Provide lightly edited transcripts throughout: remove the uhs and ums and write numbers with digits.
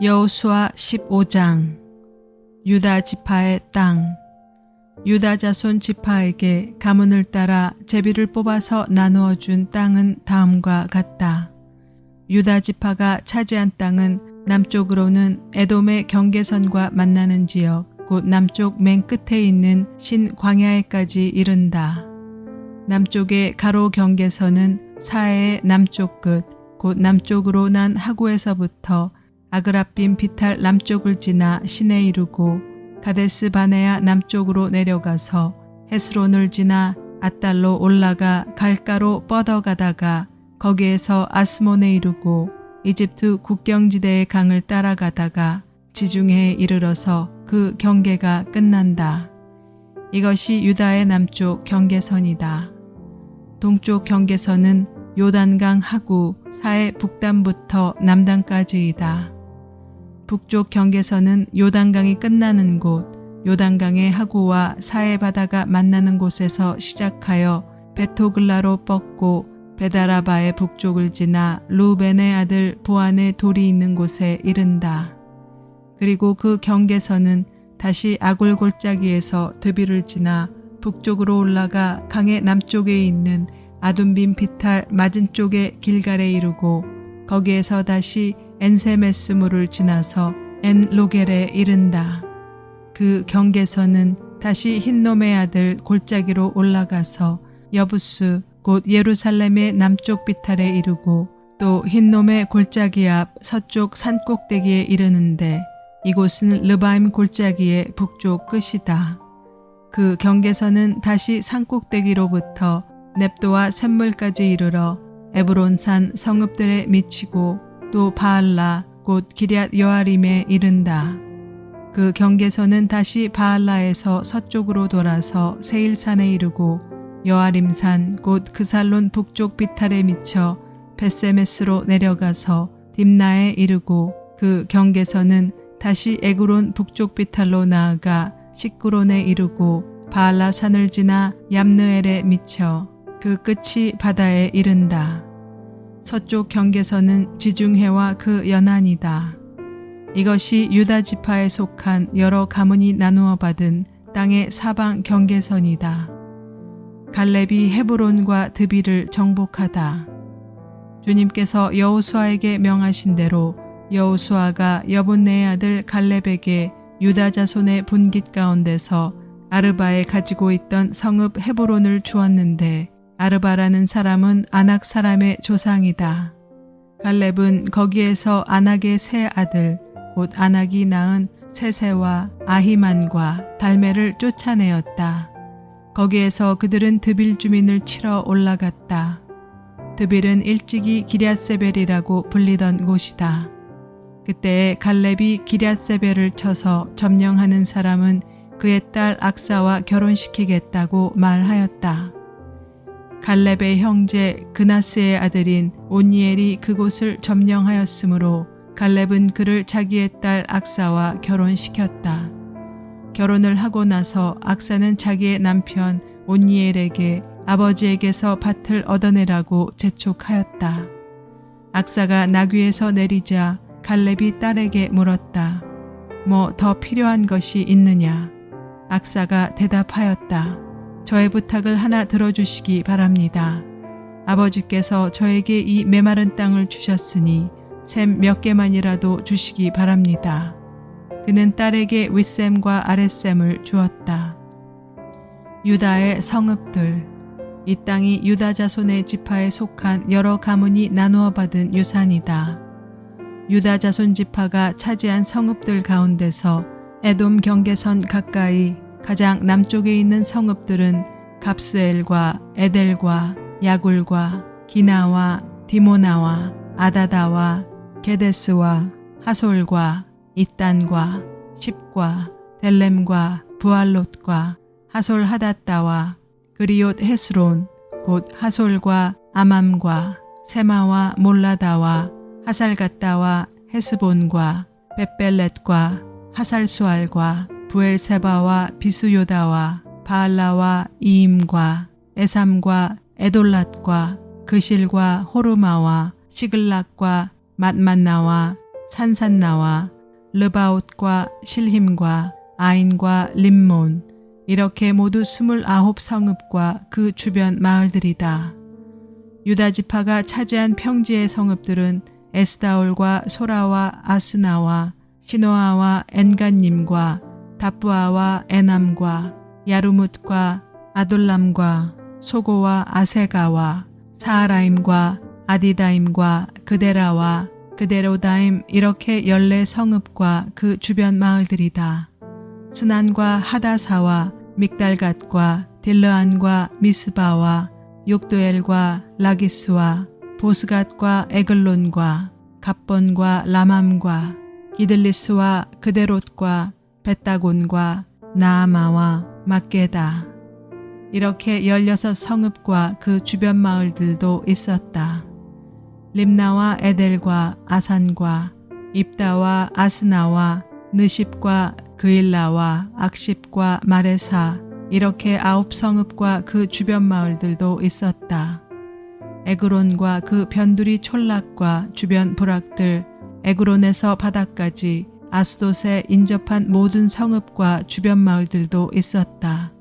여호수아 15장. 유다 지파의 땅. 유다 자손 지파에게 가문을 따라 제비를 뽑아서 나누어 준 땅은 다음과 같다. 유다 지파가 차지한 땅은 남쪽으로는 에돔의 경계선과 만나는 지역, 곧 남쪽 맨 끝에 있는 신광야에까지 이른다. 남쪽의 가로 경계선은 사해의 남쪽 끝, 곧 남쪽으로 난 하구에서부터 아그라빔 비탈 남쪽을 지나 신에 이르고 가데스 바네아 남쪽으로 내려가서 헤스론을 지나 앗달로 올라가 갈가로 뻗어가다가 거기에서 아스몬에 이르고 이집트 국경지대의 강을 따라가다가 지중해에 이르러서 그 경계가 끝난다. 이것이 유다의 남쪽 경계선이다. 동쪽 경계선은 요단강 하구 사해 북단부터 남단까지이다. 북쪽 경계선은 요단강이 끝나는 곳, 요단강의 하구와 사해 바다가 만나는 곳에서 시작하여 베토글라로 뻗고 베다라바의 북쪽을 지나 루벤의 아들 보안의 돌이 있는 곳에 이른다. 그리고 그 경계선은 다시 아골 골짜기에서 드비를 지나 북쪽으로 올라가 강의 남쪽에 있는 아둠빔 비탈 맞은쪽의 길갈에 이르고 거기에서 다시 엔세메스물을 지나서 엔로겔에 이른다. 그 경계선은 다시 흰놈의 아들 골짜기로 올라가서 여부스 곧 예루살렘의 남쪽 비탈에 이르고 또 흰놈의 골짜기 앞 서쪽 산꼭대기에 이르는데 이곳은 르바임 골짜기의 북쪽 끝이다. 그 경계선은 다시 산꼭대기로부터 넵도와 샘물까지 이르러 에브론산 성읍들에 미치고 또 바알라 곧 기럇 여아림에 이른다. 그 경계선은 다시 바알라에서 서쪽으로 돌아서 세일산에 이르고 여아림산 곧 그살론 북쪽 비탈에 미쳐 벳세메스로 내려가서 딥나에 이르고 그 경계선은 다시 에그론 북쪽 비탈로 나아가 시끄론에 이르고 바알라 산을 지나 얌느엘에 미쳐 그 끝이 바다에 이른다. 서쪽 경계선은 지중해와 그 연안이다. 이것이 유다 지파에 속한 여러 가문이 나누어 받은 땅의 사방 경계선이다. 갈렙이 헤브론과 드비를 정복하다. 주님께서 여호수아에게 명하신 대로 여호수아가 여분네의 아들 갈렙에게 유다 자손의 분깃 가운데서 아르바에 가지고 있던 성읍 헤브론을 주었는데 아르바라는 사람은 아낙 사람의 조상이다. 갈렙은 거기에서 아낙의 세 아들 곧 아낙이 낳은 세세와 아히만과 달메를 쫓아내었다. 거기에서 그들은 드빌 주민을 치러 올라갔다. 드빌은 일찍이 기럇세벨이라고 불리던 곳이다. 그때 갈렙이 기럇세벨을 쳐서 점령하는 사람은 그의 딸 악사와 결혼시키겠다고 말하였다. 갈렙의 형제 그나스의 아들인 온니엘이 그곳을 점령하였으므로 갈렙은 그를 자기의 딸 악사와 결혼시켰다. 결혼을 하고 나서 악사는 자기의 남편 온니엘에게 아버지에게서 밭을 얻어내라고 재촉하였다. 악사가 나귀에서 내리자 갈렙이 딸에게 물었다. 뭐 더 필요한 것이 있느냐? 악사가 대답하였다. 저의 부탁을 하나 들어주시기 바랍니다. 아버지께서 저에게 이 메마른 땅을 주셨으니 샘 몇 개만이라도 주시기 바랍니다. 그는 딸에게 윗샘과 아랫샘을 주었다. 유다의 성읍들. 이 땅이 유다 자손의 지파에 속한 여러 가문이 나누어 받은 유산이다. 유다 자손 지파가 차지한 성읍들 가운데서 에돔 경계선 가까이 가장 남쪽에 있는 성읍들은 갑스엘과 에델과 야굴과 기나와 디모나와 아다다와 게데스와 하솔과 이단과 십과 델렘과 부알롯과 하솔 하닷다와 그리옷 헤스론 곧 하솔과 아맘과 세마와 몰라다와 하살갓다와 헤스본과 벳벨렛과 하살수알과 부엘세바와 비수요다와 바알라와 이임과 에삼과 에돌랏과 그실과 호르마와 시글락과 맛만나와 산산나와 르바웃과 실힘과 아인과 림몬 이렇게 모두 29성읍과 그 주변 마을들이다. 유다 지파가 차지한 평지의 성읍들은 에스다올과 소라와 아스나와 시노아와 엔간님과 다부아와 에남과 야르뭇과 아돌람과 소고와 아세가와 사하라임과 아디다임과 그데라와 그데로다임 이렇게 14성읍과 그 주변 마을들이다. 스난과 하다사와 믹달갓과 딜르안과 미스바와 욕두엘과 라기스와 보스갓과 에글론과 갑본과 라맘과 기들리스와 그데롯과 벳다곤과 나아마와 막게다 이렇게 16성읍과 그 주변 마을들도 있었다. 림나와 에델과 아산과 입다와 아스나와 느십과 그일라와 악십과 마레사 이렇게 9성읍과 그 주변 마을들도 있었다. 에그론과 그 변두리 촌락과 주변 부락들, 에그론에서 바다까지 아스돗에 인접한 모든 성읍과 주변 마을들도 있었다.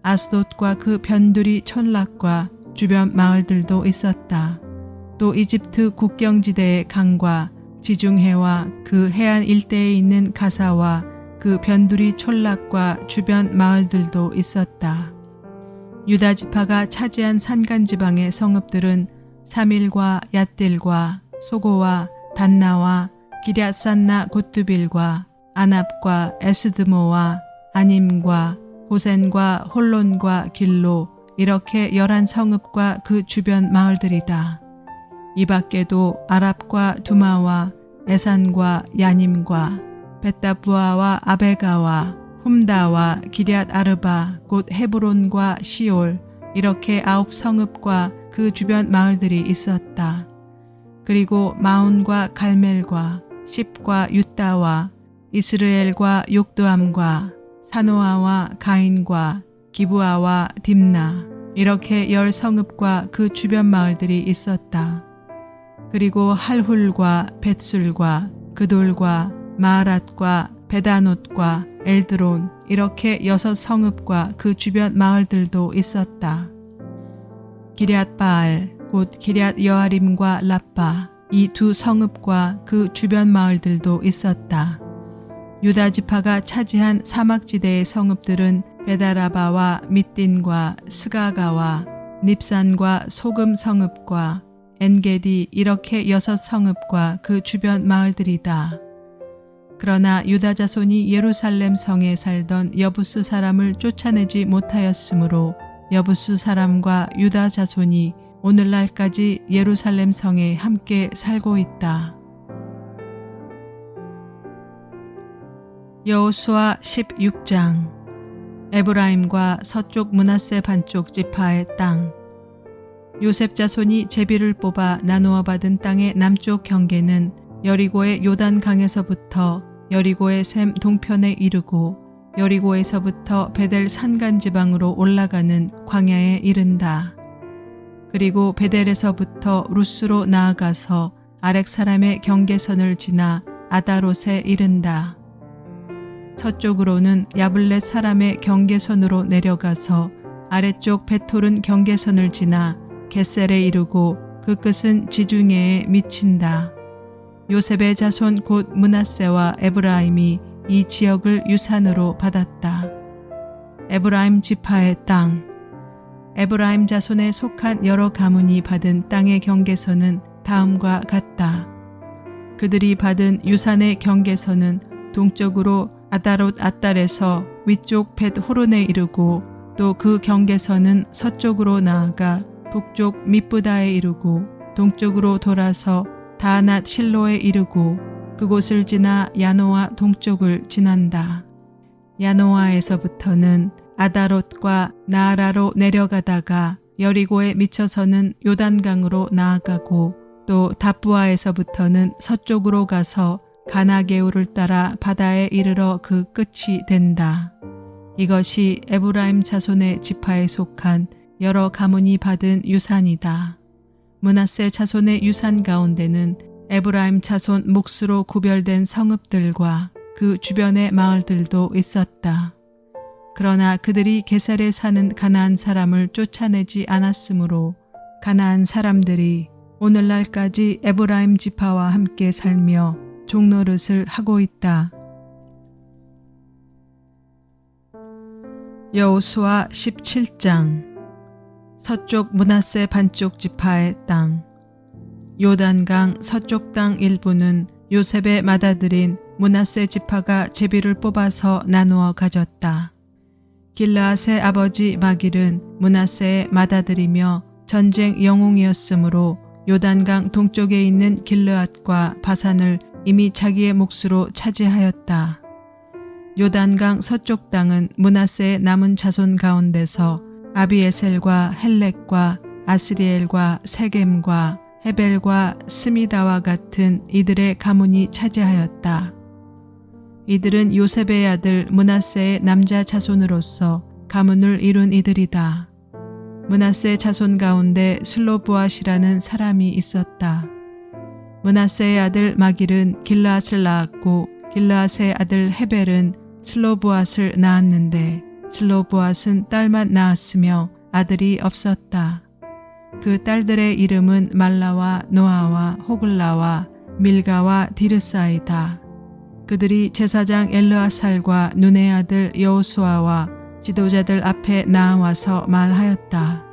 아스돗과 그 변두리 촌락과 주변 마을들도 있었다. 또 이집트 국경지대의 강과 지중해와 그 해안 일대에 있는 가사와 그 변두리 촌락과 주변 마을들도 있었다. 유다 지파가 차지한 산간지방의 성읍들은 사밀과 얏딜과 소고와 단나와 기럇산나 곶두빌과 아납과 에스드모와 아님과 고센과 홀론과 길로 이렇게 11성읍과 그 주변 마을들이다. 이 밖에도 아랍과 두마와 에산과 야님과 벳다부아와 아베가와 훔다와 기럇 아르바 곧 헤브론과 시올 이렇게 9성읍과 그 주변 마을들이 있었다. 그리고 마온과 갈멜과 십과 유다와 이스르엘과 욕두암과 사노아와 가인과 기브아와 딥나 이렇게 10성읍과 그 주변 마을들이 있었다. 그리고 할훌과 벳술과 그돌과 마하랏과 베다노트과 엘드론 이렇게 6성읍과 그 주변 마을들도 있었다. 기럇바알 곧 기럇 여아림과 라빠 이 2성읍과 그 주변 마을들도 있었다. 유다 지파가 차지한 사막지대의 성읍들은 베다라바와 밑딘과 스가가와 닙산과 소금 성읍과 엔게디 이렇게 6성읍과 그 주변 마을들이다. 그러나 유다 자손이 예루살렘 성에 살던 여부스 사람을 쫓아내지 못하였으므로 여부스 사람과 유다 자손이 오늘날까지 예루살렘 성에 함께 살고 있다. 여호수아 16장 에브라임과 서쪽 므낫세 반쪽 지파의 땅. 요셉 자손이 제비를 뽑아 나누어 받은 땅의 남쪽 경계는 여리고의 요단 강에서부터 여리고의 샘 동편에 이르고 여리고에서부터 베델 산간 지방으로 올라가는 광야에 이른다. 그리고 베델에서부터 루스로 나아가서 아렉 사람의 경계선을 지나 아다롯에 이른다. 서쪽으로는 야블렛 사람의 경계선으로 내려가서 아래쪽 베토른 경계선을 지나 겟셀에 이르고 그 끝은 지중해에 미친다. 요셉의 자손 곧 므낫세와 에브라임이 이 지역을 유산으로 받았다. 에브라임 지파의 땅. 에브라임 자손에 속한 여러 가문이 받은 땅의 경계선은 다음과 같다. 그들이 받은 유산의 경계선은 동쪽으로 아다롯 아달에서 위쪽 벳 호론에 이르고 또 그 경계선은 서쪽으로 나아가 북쪽 미브다에 이르고 동쪽으로 돌아서 다낫 실로에 이르고 그곳을 지나 야노아 동쪽을 지난다. 야노아에서부터는 아다롯과 나아라로 내려가다가 여리고에 미쳐서는 요단강으로 나아가고 또 다부아에서부터는 서쪽으로 가서 가나게우를 따라 바다에 이르러 그 끝이 된다. 이것이 에브라임 자손의 지파에 속한 여러 가문이 받은 유산이다. 므낫세 자손의 유산 가운데는 에브라임 자손 몫으로 구별된 성읍들과 그 주변의 마을들도 있었다. 그러나 그들이 게살에 사는 가나안 사람을 쫓아내지 않았으므로 가나안 사람들이 오늘날까지 에브라임 지파와 함께 살며 종노릇을 하고 있다. 여호수아 17장. 서쪽 므낫세 반쪽 지파의 땅. 요단강 서쪽 땅 일부는 요셉의 맏아들인 므낫세 지파가 제비를 뽑아서 나누어 가졌다. 길르앗의 아버지 마길은 므낫세의 맏아들이며 전쟁 영웅이었으므로 요단강 동쪽에 있는 길르앗과 바산을 이미 자기의 몫으로 차지하였다. 요단강 서쪽 땅은 므낫세의 남은 자손 가운데서 아비에셀과 헬렉과 아스리엘과 세겜과 헤벨과 스미다와 같은 이들의 가문이 차지하였다. 이들은 요셉의 아들 므낫세의 남자 자손으로서 가문을 이룬 이들이다. 므낫세 자손 가운데 슬로브앗이라는 사람이 있었다. 므낫세의 아들 마길은 길르앗을 낳았고 길르앗의 아들 헤벨은 슬로브앗을 낳았는데 슬로브앗은 딸만 낳았으며 아들이 없었다. 그 딸들의 이름은 말라와 노아와 호글라와 밀가와 디르사이다. 그들이 제사장 엘르아살과 눈의 아들 여호수아와 지도자들 앞에 나와서 말하였다.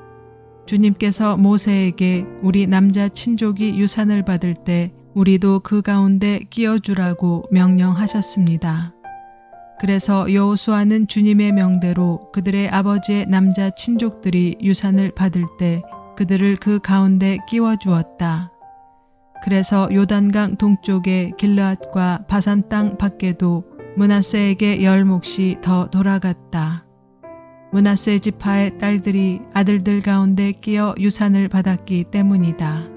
주님께서 모세에게 우리 남자 친족이 유산을 받을 때 우리도 그 가운데 끼어주라고 명령하셨습니다. 그래서 여호수아는 주님의 명대로 그들의 아버지의 남자 친족들이 유산을 받을 때 그들을 그 가운데 끼워주었다. 그래서 요단강 동쪽의 길르앗과 바산 땅 밖에도 므낫세에게 열 몫이 더 돌아갔다. 므낫세 지파의 딸들이 아들들 가운데 끼어 유산을 받았기 때문이다.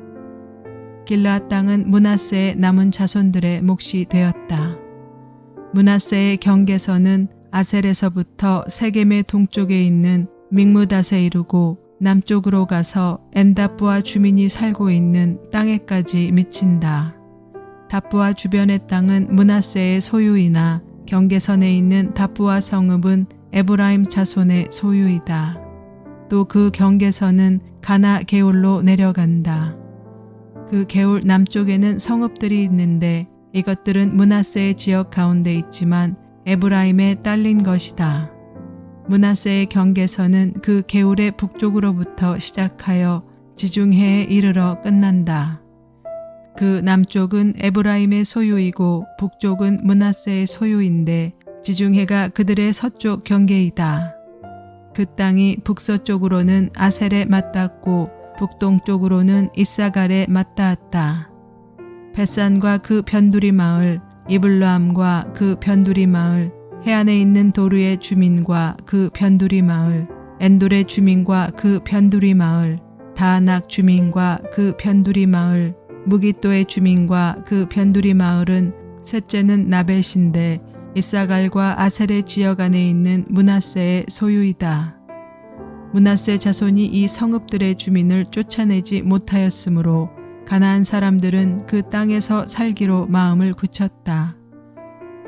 길르앗 땅은 므낫세의 남은 자손들의 몫이 되었다. 므낫세의 경계선은 아셀에서부터 세겜의 동쪽에 있는 믹므닷에 이르고 남쪽으로 가서 엔다부아 주민이 살고 있는 땅에까지 미친다. 다부아 주변의 땅은 므낫세의 소유이나 경계선에 있는 다부아 성읍은 에브라임 자손의 소유이다. 또 그 경계선은 가나 게울로 내려간다. 그 게울 남쪽에는 성읍들이 있는데 이것들은 므낫세의 지역 가운데 있지만 에브라임에 딸린 것이다. 므낫세의 경계선은 그 게울의 북쪽으로부터 시작하여 지중해에 이르러 끝난다. 그 남쪽은 에브라임의 소유이고 북쪽은 므낫세의 소유인데 지중해가 그들의 서쪽 경계이다. 그 땅이 북서쪽으로는 아셀에 맞닿고 북동쪽으로는 이사갈에 맞닿았다. 벳산과 그 변두리 마을, 이블람과 그 변두리 마을, 해안에 있는 도르의 주민과 그 변두리 마을, 엔돌의 주민과 그 변두리 마을, 다낙 주민과 그 변두리 마을, 무기또의 주민과 그 변두리 마을은 셋째는 나벳인데 이사갈과 아셀의 지역 안에 있는 므낫세의 소유이다. 므낫세 자손이 이 성읍들의 주민을 쫓아내지 못하였으므로 가나안 사람들은 그 땅에서 살기로 마음을 굳혔다.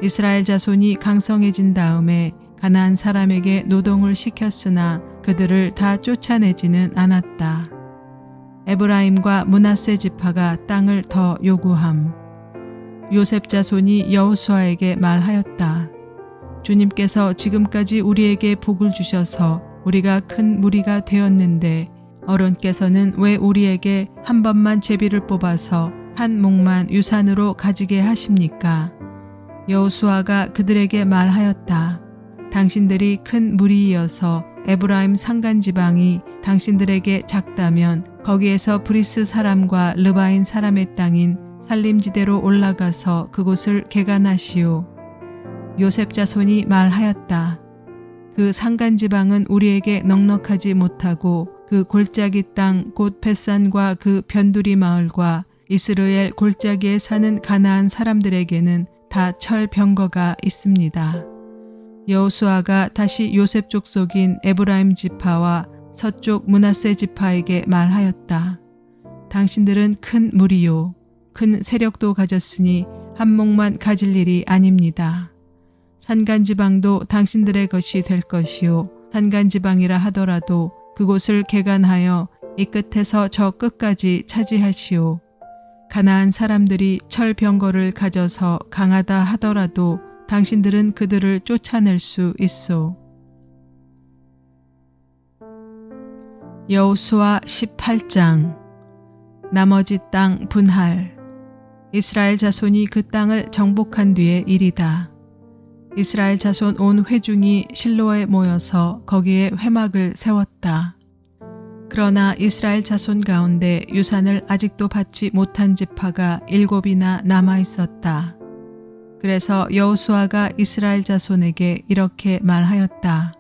이스라엘 자손이 강성해진 다음에 가나안 사람에게 노동을 시켰으나 그들을 다 쫓아내지는 않았다. 에브라임과 므낫세 지파가 땅을 더 요구함. 요셉 자손이 여호수아에게 말하였다. 주님께서 지금까지 우리에게 복을 주셔서 우리가 큰 무리가 되었는데 어른께서는 왜 우리에게 한 번만 제비를 뽑아서 한 몫만 유산으로 가지게 하십니까? 여호수아가 그들에게 말하였다. 당신들이 큰 무리이어서 에브라임 산간 지방이 당신들에게 작다면 거기에서 브리스 사람과 르바인 사람의 땅인 살림지대로 올라가서 그곳을 개간하시오. 요셉 자손이 말하였다. 그 산간 지방은 우리에게 넉넉하지 못하고 그 골짜기 땅 곧 벳산과 그 변두리 마을과 이스라엘 골짜기에 사는 가나안 사람들에게는 다 철병거가 있습니다. 여호수아가 다시 요셉 족속인 에브라임 지파와 서쪽 므낫세 지파에게 말하였다. 당신들은 큰 무리요. 큰 세력도 가졌으니 한몫만 가질 일이 아닙니다. 산간지방도 당신들의 것이 될 것이요 산간지방이라 하더라도 그곳을 개간하여 이 끝에서 저 끝까지 차지하시오. 가나안 사람들이 철병거를 가져서 강하다 하더라도 당신들은 그들을 쫓아낼 수 있소. 여호수아 18장. 나머지 땅 분할. 이스라엘 자손이 그 땅을 정복한 뒤의 일이다. 이스라엘 자손 온 회중이 실로에 모여서 거기에 회막을 세웠다. 그러나 이스라엘 자손 가운데 유산을 아직도 받지 못한 지파가 7이나 남아 있었다. 그래서 여호수아가 이스라엘 자손에게 이렇게 말하였다.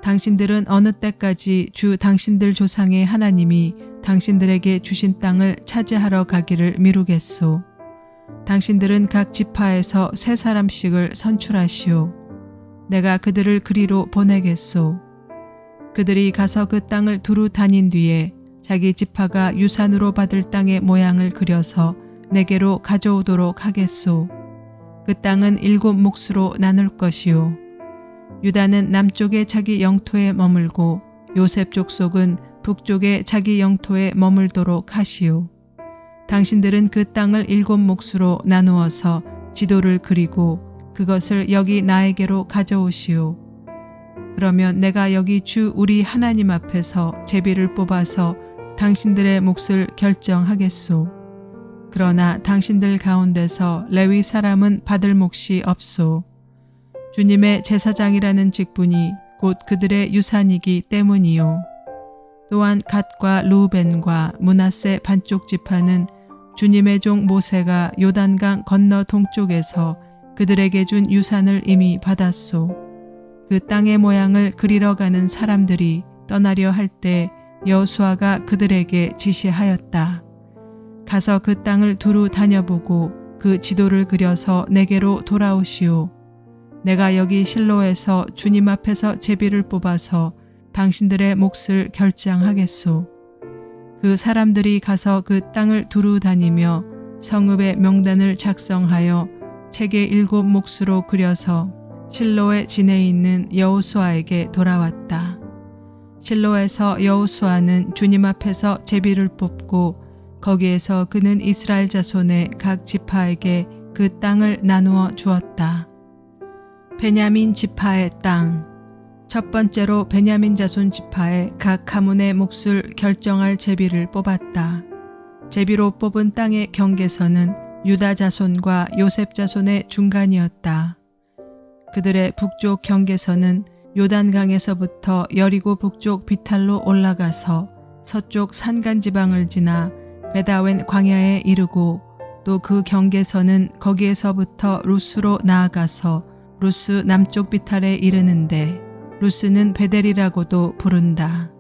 당신들은 어느 때까지 주 당신들 조상의 하나님이 당신들에게 주신 땅을 차지하러 가기를 미루겠소. 당신들은 각 지파에서 3사람씩을 선출하시오. 내가 그들을 그리로 보내겠소. 그들이 가서 그 땅을 두루 다닌 뒤에 자기 지파가 유산으로 받을 땅의 모양을 그려서 내게로 가져오도록 하겠소. 그 땅은 7몫으로 나눌 것이요. 유다는 남쪽에 자기 영토에 머물고 요셉 족속은 북쪽에 자기 영토에 머물도록 하시오. 당신들은 그 땅을 7몫으로 나누어서 지도를 그리고 그것을 여기 나에게로 가져오시오. 그러면 내가 여기 주 우리 하나님 앞에서 제비를 뽑아서 당신들의 몫을 결정하겠소. 그러나 당신들 가운데서 레위 사람은 받을 몫이 없소. 주님의 제사장이라는 직분이 곧 그들의 유산이기 때문이요. 또한 갓과 루벤과 므낫세 반쪽 지파는 주님의 종 모세가 요단강 건너 동쪽에서 그들에게 준 유산을 이미 받았소. 그 땅의 모양을 그리러 가는 사람들이 떠나려 할 때 여호수아가 그들에게 지시하였다. 가서 그 땅을 두루 다녀보고 그 지도를 그려서 내게로 돌아오시오. 내가 여기 실로에서 주님 앞에서 제비를 뽑아서 당신들의 몫을 결정하겠소. 그 사람들이 가서 그 땅을 두루 다니며 성읍의 명단을 작성하여 책의 7몫으로 그려서 실로에 지내 있는 여호수아에게 돌아왔다. 실로에서 여호수아는 주님 앞에서 제비를 뽑고 거기에서 그는 이스라엘 자손의 각 지파에게 그 땅을 나누어 주었다. 베냐민 지파의 땅. 첫 번째로 베냐민 자손 지파의 각 가문의 몫을 결정할 제비를 뽑았다. 제비로 뽑은 땅의 경계선은 유다 자손과 요셉 자손의 중간이었다. 그들의 북쪽 경계선은 요단강에서부터 여리고 북쪽 비탈로 올라가서 서쪽 산간 지방을 지나 베다웬 광야에 이르고 또 그 경계선은 거기에서부터 루스로 나아가서 루스 남쪽 비탈에 이르는데 루스는 베델이라고도 부른다.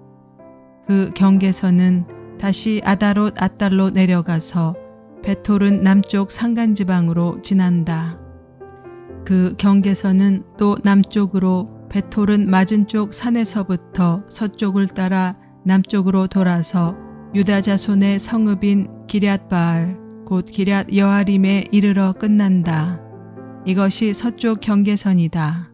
그 경계선은 다시 아다롯 아달로 내려가서 베톨은 남쪽 산간지방으로 지난다. 그 경계선은 또 남쪽으로 베톨은 맞은쪽 산에서부터 서쪽을 따라 남쪽으로 돌아서 유다 자손의 성읍인 기럇바알 곧 기럇 여아림에 이르러 끝난다. 이것이 서쪽 경계선이다.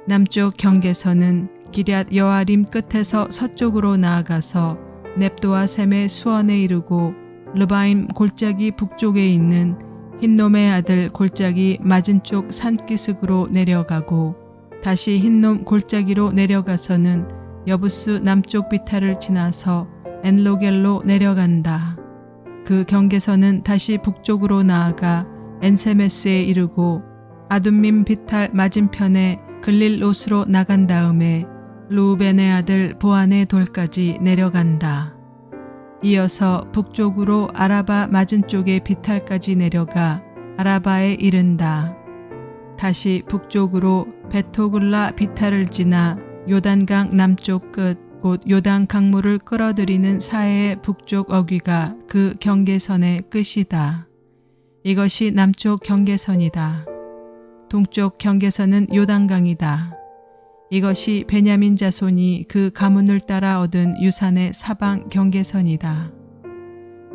남쪽 경계선은 기럇 여아림 끝에서 서쪽으로 나아가서 넵도와 셈의 수원에 이르고 르바임 골짜기 북쪽에 있는 흰놈의 아들 골짜기 맞은쪽 산기슭으로 내려가고 다시 흰놈 골짜기로 내려가서는 여부스 남쪽 비탈을 지나서 엔로겔로 내려간다. 그 경계선은 다시 북쪽으로 나아가 엔세메스에 이르고 아둠밈 비탈 맞은편에 글릴롯으로 나간 다음에 루벤의 아들 보안의 돌까지 내려간다. 이어서 북쪽으로 아라바 맞은쪽의 비탈까지 내려가 아라바에 이른다. 다시 북쪽으로 베토글라 비탈을 지나 요단강 남쪽 끝 곧 요단 강물을 끌어들이는 사해의 북쪽 어귀가 그 경계선의 끝이다. 이것이 남쪽 경계선이다. 동쪽 경계선은 요단강이다. 이것이 베냐민 자손이 그 가문을 따라 얻은 유산의 사방 경계선이다.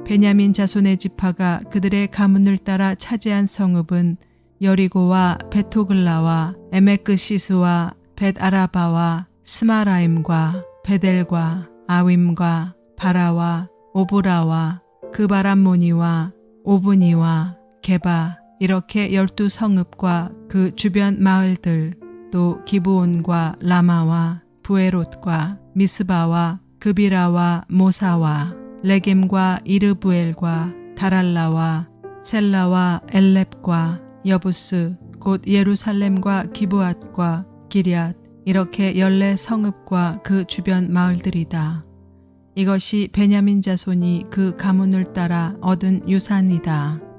베냐민 자손의 지파가 그들의 가문을 따라 차지한 성읍은 여리고와 베토글라와 에메크시스와 벳아라바와 스마라임과 베델과 아윈과 바라와 오브라와 그바람모니와 오브니와 게바 이렇게 12성읍과 그 주변 마을들, 또 기브온과 라마와 부에롯과 미스바와 그비라와 모사와 레겜과 이르부엘과 다랄라와 셀라와 엘렙과 여부스 곧 예루살렘과 기브앗과 기럇 이렇게 14성읍과 그 주변 마을들이다. 이것이 베냐민 자손이 그 가문을 따라 얻은 유산이다.